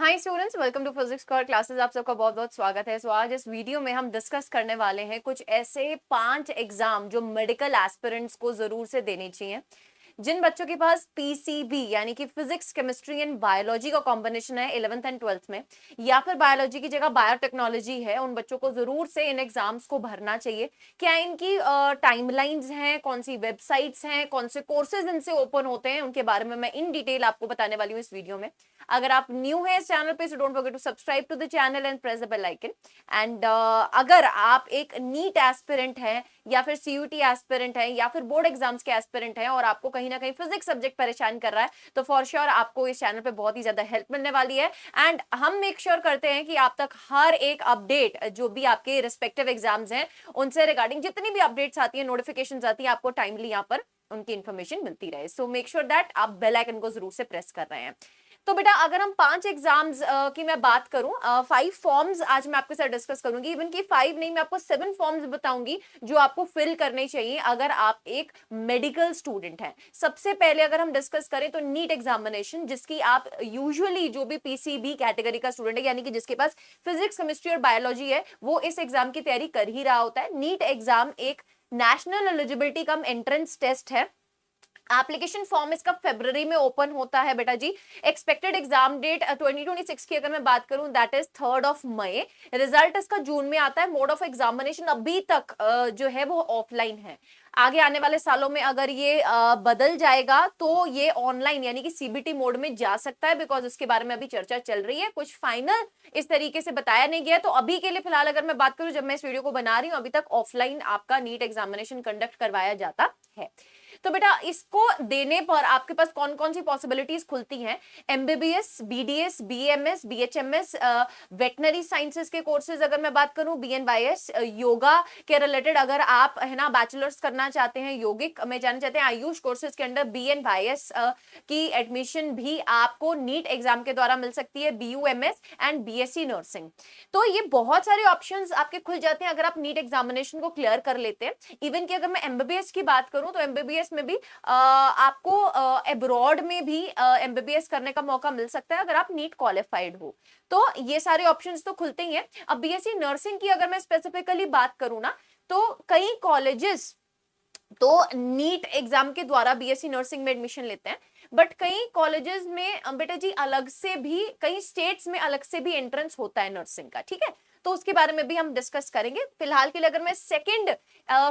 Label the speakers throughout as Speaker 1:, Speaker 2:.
Speaker 1: Hi students, welcome to physics core classes. आप सबका बहुत बहुत स्वागत है। आज इस वीडियो में हम डिस्कस करने वाले हैं कुछ ऐसे 5 एग्जाम जो मेडिकल एस्पिरेंट्स को जरूर से देने चाहिए। जिन बच्चों के पास पीसीबी यानी कि फिजिक्स केमिस्ट्री एंड बायोलॉजी का कॉम्बिनेशन है 11th एंड 12th में, या फिर बायोलॉजी की जगह बायोटेक्नोलॉजी है, उन बच्चों को जरूर से इन एग्जाम्स को भरना चाहिए। क्या इनकी टाइमलाइंस हैं, कौन सी वेबसाइट्स हैं, कौन से कोर्सेज इनसे ओपन होते हैं, उनके बारे में मैं इन डिटेल आपको बताने वाली हूँ इस वीडियो में। अगर आप न्यू है इस चैनल पे, so don't forget to subscribe to the channel and press the bell icon. And अगर आप एक नीट एस्पिरेंट है या फिर सीयूटी एस्पिरेंट है या फिर बोर्ड एग्जाम्स के एस्पिरेंट है और आपको कहीं ना कहीं फिजिक्स सब्जेक्ट परेशान कर रहा है, तो फॉर श्योर आपको इस चैनल पे बहुत ही ज्यादा हेल्प मिलने वाली है। एंड हम मेक श्योर करते हैं कि आप तक हर एक अपडेट जो भी आपके रिस्पेक्टिव एग्जाम्स हैं उनसे रिगार्डिंग जितनी भी अपडेट्स आती है, नोटिफिकेशंस आती है, आपको टाइमली यहाँ पर उनकी इन्फॉर्मेशन मिलती रहे। सो मेक श्योर दैट आप बेल आइकन को जरूर से प्रेस कर रहे हैं। तो बेटा, अगर हम 5 एग्जाम्स की मैं बात करूं, 5 फॉर्म्स आज मैं आपके साथ डिस्कस करूंगी। इवन की 5 नहीं, मैं आपको 7 फॉर्म्स बताऊंगी जो आपको फिल करने चाहिए अगर आप एक मेडिकल स्टूडेंट हैं। सबसे पहले अगर हम डिस्कस करें तो नीट एग्जामिनेशन, जिसकी आप यूजुअली जो भी पीसीबी कैटेगरी का स्टूडेंट है यानी कि जिसके पास फिजिक्स केमिस्ट्री और बायोलॉजी है, वो इस एग्जाम की तैयारी कर ही रहा होता है। नीट एग्जाम एक national eligibility cum entrance test है। एप्लीकेशन फॉर्म इसका फरवरी में ओपन होता है बेटा जी। एक्सपेक्टेड एग्जाम डेट 2026 की अगर मैं बात करूं, दैट इज 3 मई। रिजल्ट इसका जून में आता है। मोड ऑफ एग्जामिनेशन अभी तक जो है वो ऑफलाइन है। आगे आने वाले सालों में अगर ये बदल जाएगा तो ये ऑनलाइन यानी कि सीबीटी मोड में जा सकता है, बिकॉज उसके बारे में अभी चर्चा चल रही है। कुछ फाइनल इस तरीके से बताया नहीं गया। तो अभी के लिए फिलहाल अगर मैं बात करूं, जब मैं इस वीडियो को बना रही हूं, अभी तक ऑफलाइन आपका नीट एग्जामिनेशन कंडक्ट करवाया जाता है। तो बेटा, इसको देने पर आपके पास कौन कौन सी पॉसिबिलिटीज खुलती हैं? MBBS, BDS, BMS, BHMS, veterinary sciences के कोर्सेज अगर मैं बात करूं, बीएनवाईएस, योगा के रिलेटेड अगर आप है ना बैचलर्स करना चाहते हैं, योगिक में जाना चाहते हैं, आयुष कोर्सेज के अंडर बीएनवाईएस की एडमिशन भी आपको नीट एग्जाम के द्वारा मिल सकती है। BUMS and BSc nursing. तो ये बहुत सारे ऑप्शंस आपके खुल जाते हैं अगर आप नीट एग्जामिनेशन को क्लियर कर लेते हैं। इवन कि अगर मैं एमबीबीएस की बात करूं तो एमबीबीएस में भी आपको अब्रॉड में भी एमबीबीएस करने का मौका मिल सकता है अगर आप नीट क्वालिफाइड हो। तो ये सारे ऑप्शंस तो खुलते ही हैं। अब बीएससी नर्सिंग की अगर मैं स्पेसिफिकली बात करूं ना, तो कई कॉलेजेस तो नीट एग्जाम के द्वारा बीएससी नर्सिंग में एडमिशन लेते हैं, बट कई कॉलेजेस में बेटा जी अलग से भी, कई स्टेट्स में अलग से भी एंट्रेंस होता है नर्सिंग का। ठीक है, तो उसके बारे में भी हम डिस्कस करेंगे। फिलहाल के लिए अगर मैं सेकंड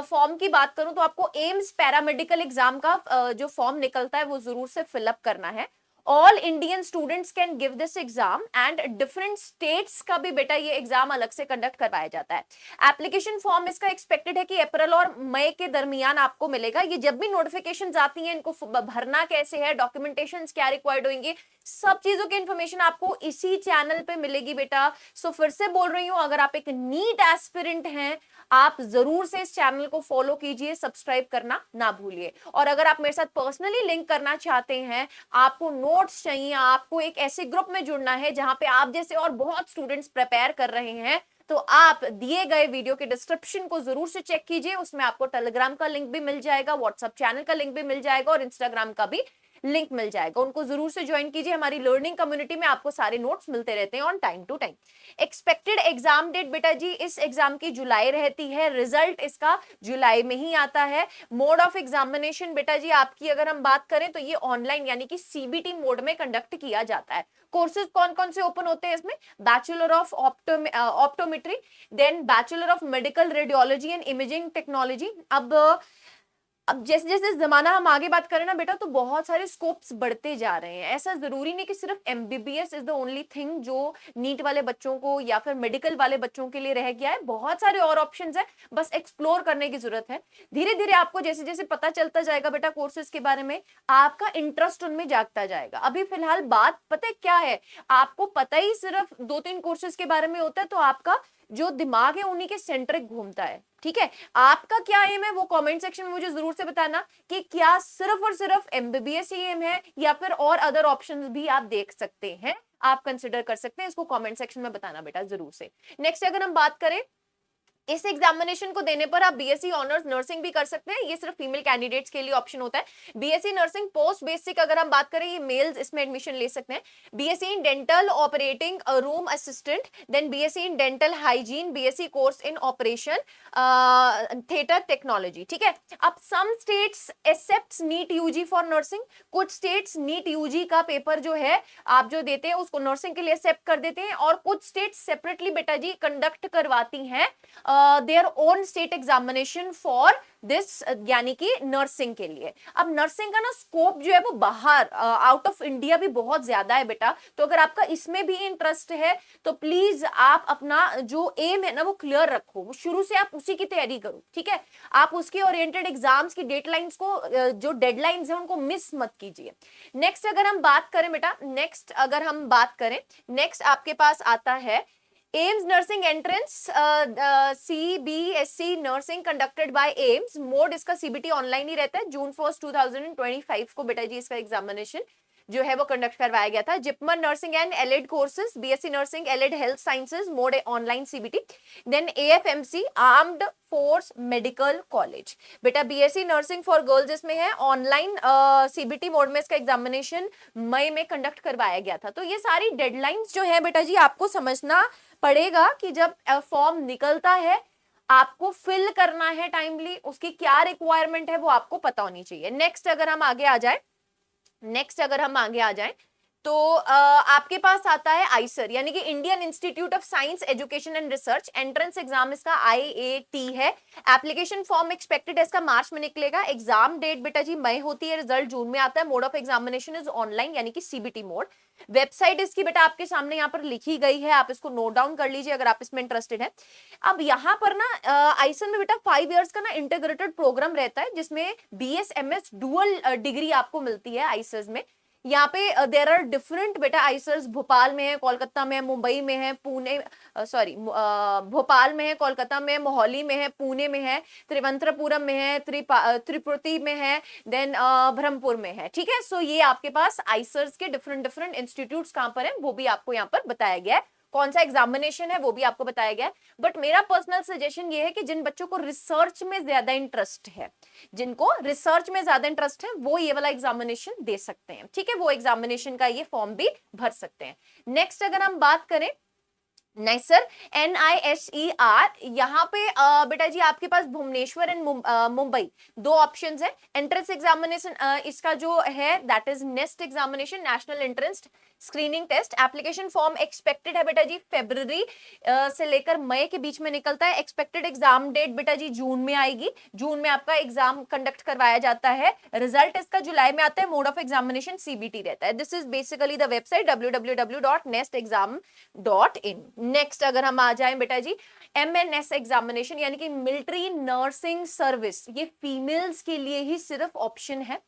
Speaker 1: फॉर्म की बात करूं, तो आपको एम्स पैरामेडिकल एग्जाम का जो फॉर्म निकलता है वो जरूर से फिलअप करना है। All Indian students can give this exam and different states का भी बेटा ये एग्जाम अलग से कंडक्ट करवाया जाता है। एप्लीकेशन फॉर्म इसका एक्सपेक्टेड है कि अप्रैल और मई के दरमियान आपको मिलेगा। ये जब भी नोटिफिकेशंस आती हैं, इनको भरना कैसे है, डॉक्यूमेंटेशंस क्या रिक्वायर्ड होंगे, सब चीजों की इंफॉर्मेशन आपको इसी चैनल पे मिलेगी बेटा। सो फिर से बोल रही हूं, अगर आप एक नीट एस्पिरेंट हैं, आप जरूर से इस चैनल को फॉलो कीजिए, सब्सक्राइब करना ना भूलिए। और अगर आप मेरे साथ पर्सनली लिंक करना चाहते हैं, आपको नोट्स चाहिए, आपको एक ऐसे ग्रुप में जुड़ना है जहां पे आप जैसे और बहुत स्टूडेंट्स प्रिपेयर कर रहे हैं, तो आप दिए गए वीडियो के डिस्क्रिप्शन को जरूर से चेक कीजिए। उसमें आपको टेलीग्राम का लिंक भी मिल जाएगा, व्हाट्सएप चैनल का लिंक भी मिल जाएगा और इंस्टाग्राम का भी लिंक मिल जाएगा। उनको जरूर से ज्वाइन कीजिए। हमारी लर्निंग कम्युनिटी में आपको सारे नोट्स मिलते रहते हैं on time to time. Expected exam date बेटा जी, इस एग्जाम की जुलाई रहती है। रिजल्ट इसका जुलाई में ही आता है। मोड ऑफ एग्जामिनेशन बेटा जी आपकी अगर हम बात करें तो ये ऑनलाइन यानी कि सीबीटी मोड में कंडक्ट किया जाता है। कोर्सेज कौन कौन से ओपन होते हैं इसमें? Bachelor of optometry, then bachelor of medical radiology and imaging technology. अब जैसे जैसे जमाना हम आगे बात करें ना बेटा, तो बहुत सारे स्कोप्स बढ़ते जा रहे हैं। ऐसा जरूरी नहीं कि सिर्फ MBBS is the only thing जो नीट वाले बच्चों को या फिर मेडिकल वाले बच्चों के लिए रह गया है। बहुत सारे और ऑप्शंस है, बस एक्सप्लोर करने की जरूरत है। धीरे धीरे आपको जैसे जैसे पता चलता जाएगा बेटा कोर्सेज के बारे में, आपका इंटरेस्ट उनमें जागता जाएगा। अभी फिलहाल बात पता है क्या है, आपको पता ही सिर्फ 2-3 कोर्सेज के बारे में होता है, तो आपका जो दिमाग है उन्हीं के सेंट्रिक घूमता है। ठीक है, आपका क्या एम है वो कमेंट सेक्शन में मुझे जरूर से बताना कि क्या सिर्फ और सिर्फ एमबीबीएस ही एम है या फिर और अदर ऑप्शंस भी आप देख सकते हैं, आप कंसिडर कर सकते हैं। इसको कमेंट सेक्शन में बताना बेटा जरूर से। नेक्स्ट अगर हम बात करें इस एग्जामिनेशन को देने पर आप बीएससी ऑनर्स नर्सिंग भी कर सकते हैं, ये सिर्फ फीमेल कैंडिडेट्स के लिए ऑप्शन होता है। बीएससी नर्सिंग पोस्ट बेसिक अगर हम बात करें, ये मेल्स इसमें एडमिशन ले सकते हैं। BSc in dental operating room assistant, then BSc in dental hygiene, BSc course in operation theatre technology, ठीक है। अब some states accepts NEET UG for nursing, कुछ स्टेट्स नीट यूजी का पेपर जो है आप जो देते हैं उसको नर्सिंग के लिए एक्सेप्ट कर देते हैं, और कुछ स्टेट्स सेपरेटली बेटा जी कंडक्ट करवाती हैं their own state examination for this, यानी कि नर्सिंग के लिए। अब नर्सिंग का ना स्कोप जो है वो बाहर आउट ऑफ इंडिया भी बहुत ज्यादा है बेटा, तो अगर आपका इसमें भी इंटरेस्ट है तो प्लीज आप अपना जो एम है ना वो क्लियर रखो, वो शुरू से आप उसी की तैयारी करो, ठीक है। आप उसके ओरिएंटेड एग्जाम्स की डेडलाइंस को जो डेडलाइंस है उनको मिस मत कीजिए। नेक्स्ट अगर हम बात करें बेटा, नेक्स्ट अगर हम बात करें, नेक्स्ट आपके पास आता है AIIMS nursing entrance CBSE nursing conducted by AIIMS. Mode इसका सीबीटी ऑनलाइन ही रहता है। जून 1 2025 को बेटा जी इसका एग्जामिनेशन जो है वो कंडक्ट करवाया गया था। JIPMER nursing and allied courses, BSc nursing allied health sciences, mode online CBT. Then AFMC armed force medical college, बेटा बीएससी नर्सिंग फॉर गर्ल्स इसमें है, ऑनलाइन सीबीटी मोड में इसका एग्जामिनेशन मई में कंडक्ट करवाया गया था। तो ये सारी डेडलाइंस जो है बेटा जी आपको समझना पड़ेगा कि जब फॉर्म निकलता है आपको फिल करना है टाइमली, उसकी क्या रिक्वायरमेंट है वो आपको पता होनी चाहिए। नेक्स्ट अगर हम आगे आ जाए, नेक्स्ट अगर हम आगे आ जाएं तो आपके पास आता है आईसर, यानी कि Indian institute of science education and research. Entrance exam इसका आईएटी है। एप्लीकेशन फॉर्म एक्सपेक्टेड है इसका मार्च में निकलेगा। एग्जाम डेट बेटा जी मई होती है, रिजल्ट जून में आता है। Mode of examination is online यानी कि सीबीटी मोड। वेबसाइट इसकी बेटा आपके सामने यहाँ पर लिखी गई है, आप इसको नोट डाउन कर लीजिए अगर आप इसमें इंटरेस्टेड है। अब यहाँ पर ना आईसन में बेटा 5 इयर्स का ना इंटीग्रेटेड प्रोग्राम रहता है जिसमें बीएसएमएस डुअल डिग्री आपको मिलती है आईसर्स में। यहाँ पे देर आर डिफरेंट बेटा आईसर्स, भोपाल में है, कोलकाता में है, मुंबई में है, पुणे सॉरी भोपाल में है, कोलकाता में, मोहाली में है, पुणे में है, त्रिवंतपुरम में है, त्रिपुटी में है, देन ब्रह्मपुर में है, ठीक है। सो ये आपके पास आईसर्स के डिफरेंट डिफरेंट इंस्टीट्यूट्स कहाँ पर है वो भी आपको यहाँ पर बताया गया है, कौन सा एग्जामिनेशन है वो भी आपको बताया गया है। बट मेरा पर्सनल सजेशन ये है कि जिन बच्चों को रिसर्च में ज्यादा इंटरेस्ट है, जिनको रिसर्च में ज्यादा इंटरेस्ट है वो ये वाला एग्जामिनेशन दे सकते हैं, ठीक है, वो एग्जामिनेशन का ये फॉर्म भी भर सकते हैं। नेक्स्ट अगर हम बात करें नहीं सर NISER, यहाँ पे बेटा जी आपके पास भुवनेश्वर एंड मुंबई दो ऑप्शंस है। एंट्रेंस एग्जामिनेशन इसका जो है that is NEXT examination, national entrance screening test. Application form expected है बेटा जी फरवरी से लेकर मई के बीच में निकलता है। एक्सपेक्टेड एग्जाम डेट बेटा जी जून में आएगी, जून में आपका एग्जाम कंडक्ट करवाया जाता है। रिजल्ट इसका जुलाई में आता है। मोड ऑफ एग्जामिनेशन सीबीटी रहता है। This is basically the website www.nestexam.in। Next अगर हम आ जाएं बेटा जी MNS एग्जामिनेशन यानी कि मिलिट्री नर्सिंग सर्विस, ये फीमेल्स के लिए ही सिर्फ ऑप्शन है।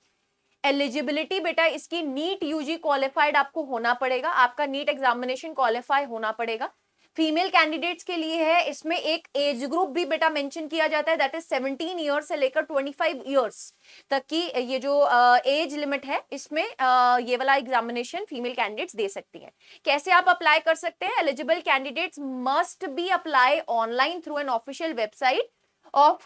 Speaker 1: एलिजिबिलिटी बेटा इसकी नीट यूजी क्वालिफाइड आपको होना पड़ेगा, आपका नीट एग्जामिनेशन क्वालिफाई होना पड़ेगा। फीमेल कैंडिडेट्स के लिए है, इसमें एक एज ग्रुप भी बेटा मेंशन किया जाता है दैट इज 17 ईयर्स से लेकर 25 ईयर्स तक की ये जो एज लिमिट है, इसमें ये वाला एग्जामिनेशन फीमेल कैंडिडेट्स दे सकती हैं। कैसे आप अप्लाई कर सकते हैं? Eligible candidates must be apply online through an official website of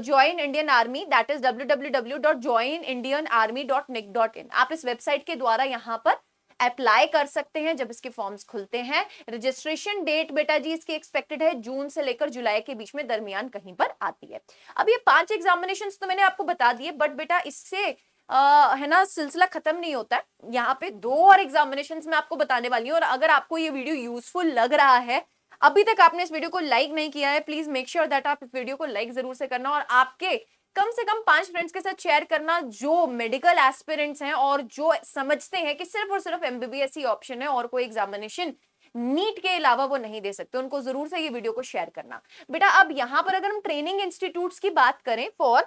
Speaker 1: Join Indian Army, that is www.joinindianarmy.nic.in। आप इस वेबसाइट के द्वारा यहाँ पर अप्लाई कर सकते हैं जब इसके फॉर्म्स खुलते हैं। रजिस्ट्रेशन डेट बेटा जी इसकी एक्सपेक्टेड है जून से लेकर जुलाई के बीच में दरमियान कहीं पर आती है। अब ये 5 एग्जामिनेशंस तो मैंने आपको बता दिए, बट बेटा इससे है ना सिलसिला खत्म नहीं होता है। यहाँ पे 2 और एग्जामिनेशंस मैं आपको बताने वाली हूँ, और अगर आपको ये वीडियो यूजफुल लग रहा है, अभी तक आपने इस वीडियो को लाइक नहीं किया है, प्लीज मेक श्योर दैट आप इस वीडियो को लाइक जरूर से करना, और आपके कम से कम 5 फ्रेंड्स के साथ शेयर करना जो मेडिकल एस्पिरेंट्स हैं और जो समझते हैं कि सिर्फ और सिर्फ MBBS ही ऑप्शन है और कोई एग्जामिनेशन नीट के अलावा वो नहीं दे सकते, उनको जरूर से ये वीडियो को शेयर करना। बेटा अब यहाँ पर अगर हम ट्रेनिंग इंस्टीट्यूट्स की बात करें फॉर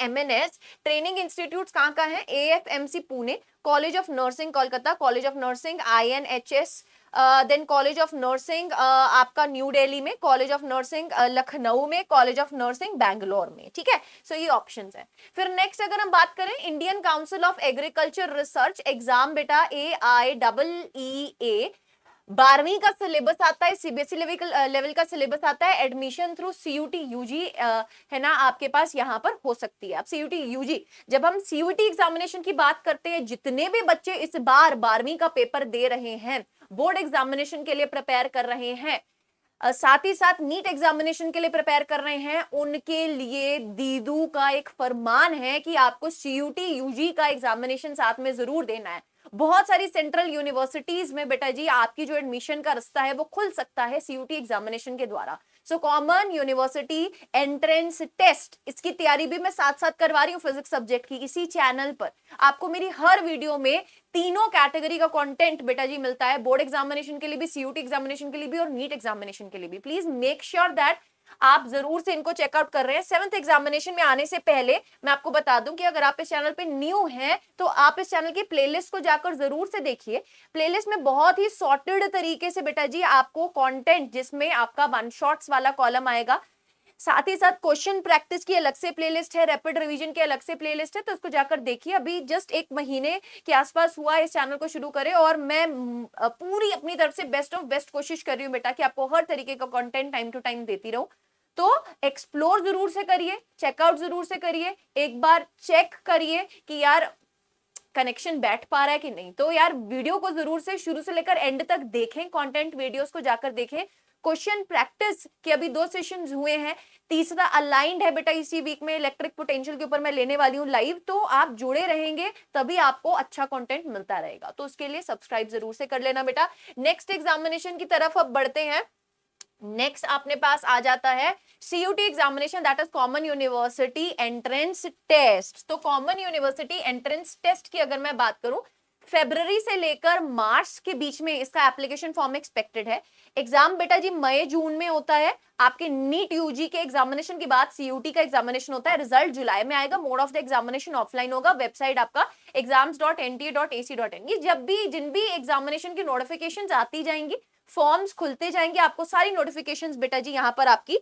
Speaker 1: MNS, ट्रेनिंग इंस्टीट्यूट्स कहाँ का है? AFMC Pune, college of nursing Kolkata, college of nursing INHS, then college of nursing आपका न्यू दिल्ली में, कॉलेज ऑफ नर्सिंग लखनऊ में, कॉलेज ऑफ नर्सिंग बैंगलोर में, ठीक है। सो ये ऑप्शंस हैं। फिर नेक्स्ट अगर हम बात करें Indian council of agriculture research exam बेटा AIEEA 12वीं का सिलेबस आता है, सीबीएसई लेवल का सिलेबस आता है, एडमिशन थ्रू सीयूटी यूजी है ना आपके पास यहाँ पर हो सकती है। अब सीयूटी यूजी, जब हम सीयूटी एग्जामिनेशन की बात करते हैं, जितने भी बच्चे इस बार 12वीं का पेपर दे रहे हैं, बोर्ड एग्जामिनेशन के लिए प्रिपेयर कर रहे हैं, साथ ही साथ नीट एग्जामिनेशन के लिए प्रिपेयर कर रहे हैं, उनके लिए दीदू का एक फरमान है कि आपको सीयूटी यूजी का एग्जामिनेशन साथ में जरूर देना है। बहुत सारी सेंट्रल यूनिवर्सिटीज में बेटा जी आपकी जो एडमिशन का रास्ता है वो खुल सकता है सीयूटी एग्जामिनेशन के द्वारा। So common university entrance test, इसकी तैयारी भी मैं साथ साथ करवा रही हूँ फिजिक्स सब्जेक्ट की, इसी चैनल पर आपको मेरी हर वीडियो में तीनों कैटेगरी का कंटेंट बेटा जी मिलता है, बोर्ड एग्जामिनेशन के लिए भी, सीयूटी एग्जामिनेशन के लिए भी और नीट एग्जामिनेशन के लिए भी। प्लीज मेक श्योर दैट आप जरूर से इनको चेकआउट कर रहे हैं। 7th एग्जामिनेशन में आने से पहले मैं आपको बता दूं कि अगर आप इस चैनल पे न्यू हैं तो आप इस चैनल की प्लेलिस्ट को जाकर जरूर से देखिए। प्लेलिस्ट में बहुत ही सॉर्टेड तरीके से बेटा जी आपको कंटेंट, जिसमें आपका वन शॉट्स वाला कॉलम आएगा, साथ ही साथ क्वेश्चन प्रैक्टिस की अलग से प्लेलिस्ट है, रैपिड रिवीजन की अलग से प्लेलिस्ट है, तो उसको जाकर देखिए। अभी जस्ट 1 महीने के आसपास हुआ है इस चैनल को शुरू करे और मैं पूरी अपनी तरफ से बेस्ट ऑफ बेस्ट कोशिश कर रही हूँ बेटा कि आपको हर तरीके का कंटेंट टाइम टू टाइम देती रहूं। तो एक्सप्लोर जरूर से करिए, चेकआउट जरूर से करिए, एक बार चेक करिए कि यार कनेक्शन बैठ पा रहा है कि नहीं। तो यार वीडियो को जरूर से शुरू से लेकर एंड तक देखें, कंटेंट वीडियोस को जाकर देखें। क्वेश्चन प्रैक्टिस के अभी 2 सेशंस हुए हैं, तीसरा अलाइंड है बेटा इसी वीक में, इलेक्ट्रिक पोटेंशियल के ऊपर मैं लेने वाली हूँ लाइव। तो आप जुड़े रहेंगे तभी आपको अच्छा कंटेंट मिलता रहेगा, तो उसके लिए सब्सक्राइब जरूर से कर लेना बेटा। नेक्स्ट एग्जामिनेशन की तरफ अब बढ़ते हैं। नेक्स्ट अपने पास आ जाता है CUET examination, that is common university entrance test. तो कॉमन यूनिवर्सिटी एंट्रेंस टेस्ट की अगर मैं बात करूं, फरवरी से लेकर मार्च के बीच में इसका एप्लीकेशन फॉर्म एक्सपेक्टेड है। एग्जाम बेटा जी मई जून में होता है। आपके नीट यूजी के एग्जामिनेशन के बाद सीयूटी का एग्जामिनेशन होता है, रिजल्ट जुलाई में आएगा, mode of the examination offline होगा, वेबसाइट आपका exams.nta.ac.in। ये जब भी जिन भी एग्जामिनेशन की नोटिफिकेशंस आती जाएंगी, फॉर्म्स खुलते जाएंगे, आपको सारी नोटिफिकेशंस बेटा जी यहाँ पर आपकी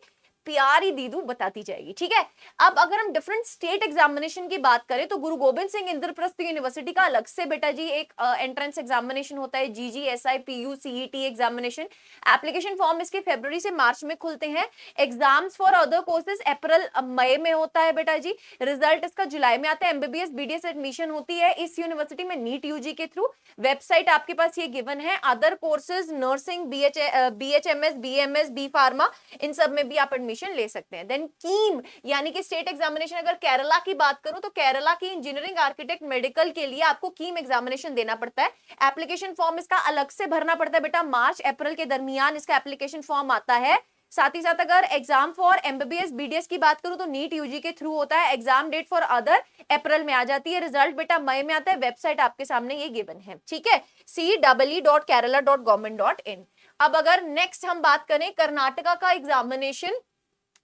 Speaker 1: प्यारी दीदू बताती जाएगी, ठीक है। अब अगर हम डिफरेंट स्टेट एग्जामिनेशन की बात करें तो गुरु गोबिंद सिंह इंद्रप्रस्थ यूनिवर्सिटी का अलग से बेटा जी एक एंट्रेंस एग्जामिनेशन होता है, GGSI PU CET examination. Application form इसके फरवरी से मार्च में खुलते हैं। एग्जाम्स फॉर अदर कोर्सेज अप्रैल मई में होता है बेटा जी, रिजल्ट इसका जुलाई में आता है। एमबीबीएस बीडीएस एडमिशन होती है इस यूनिवर्सिटी में नीट यूजी के थ्रू, वेबसाइट आपके पास ये गिवन है। Other courses nursing, BHMS, BMS, B pharma, इन सब में भी आप एडमिशन ले सकते हैं। देन कीम यानी कि स्टेट एग्जामिनेशन, अगर केरला की बात करूं तो केरला की इंजीनियरिंग, आर्किटेक्ट, मेडिकल के लिए आपको कीम एग्जामिनेशन देना पड़ता है। एप्लीकेशन फॉर्म इसका अलग से भरना पड़ता है बेटा, मार्च अप्रैल के दरमियान इसका एप्लीकेशन फॉर्म आता है। साथ ही साथ अगर एग्जाम फॉर एमबीबीएस बीडीएस की बात करूं तो नीट यूजी के थ्रू होता है। एग्जाम डेट फॉर अदर अप्रैल में आ जाती है, रिजल्ट बेटा मई में आता है। वेबसाइट आपके सामने ये गिवन है, ठीक है, cee.kerala.government.in। अब अगर नेक्स्ट हम बात करें कर्नाटका का एग्जामिनेशन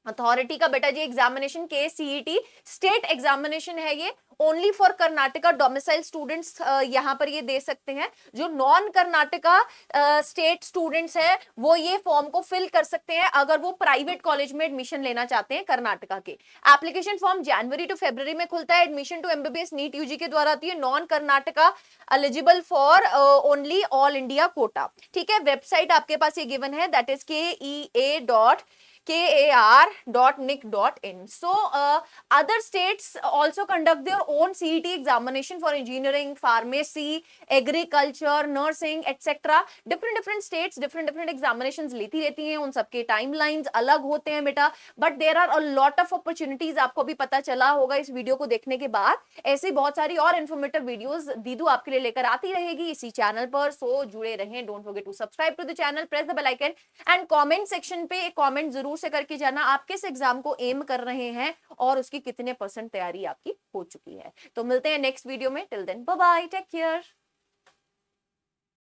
Speaker 1: अथॉरिटी का बेटा जी एग्जामिनेशन, के सीईटी स्टेट एग्जामिनेशन है ये, only for Karnataka domicile students यहाँ पर ये दे सकते हैं। जो नॉन कर्नाटका स्टेट स्टूडेंट्स हैं वो ये फॉर्म को फिल कर सकते हैं अगर वो प्राइवेट कॉलेज में एडमिशन लेना चाहते हैं कर्नाटका के। एप्लीकेशन फॉर्म जनवरी टू फरवरी में खुलता है। Admission to MBBS NEET UG के द्वारा आती है। Non Karnataka eligible for only all India quota, ठीक है। वेबसाइट आपके पास ये गिवन है, that is kar.nic.in। So other states also conduct their own CET examination for engineering, pharmacy, agriculture, nursing, etc. different states different examinations लेती रहती हैं, उन सबके timelines अलग होते हैं बेटा, but there are a lot of opportunities। आपको भी पता चला होगा इस वीडियो को देखने के बाद। ऐसी बहुत सारी और informative videos दीदू आपके लिए लेकर आती रहेगी इसी चैनल पर, so जुड़े रहें। Don't forget to subscribe to the channel, press the bell icon and comment section पे एक comment जरूर से करके जाना आप किस एग्जाम को एम कर रहे हैं और उसकी कितने % तैयारी आपकी हो चुकी है। तो मिलते हैं नेक्स्ट वीडियो में, till then bye bye, take care.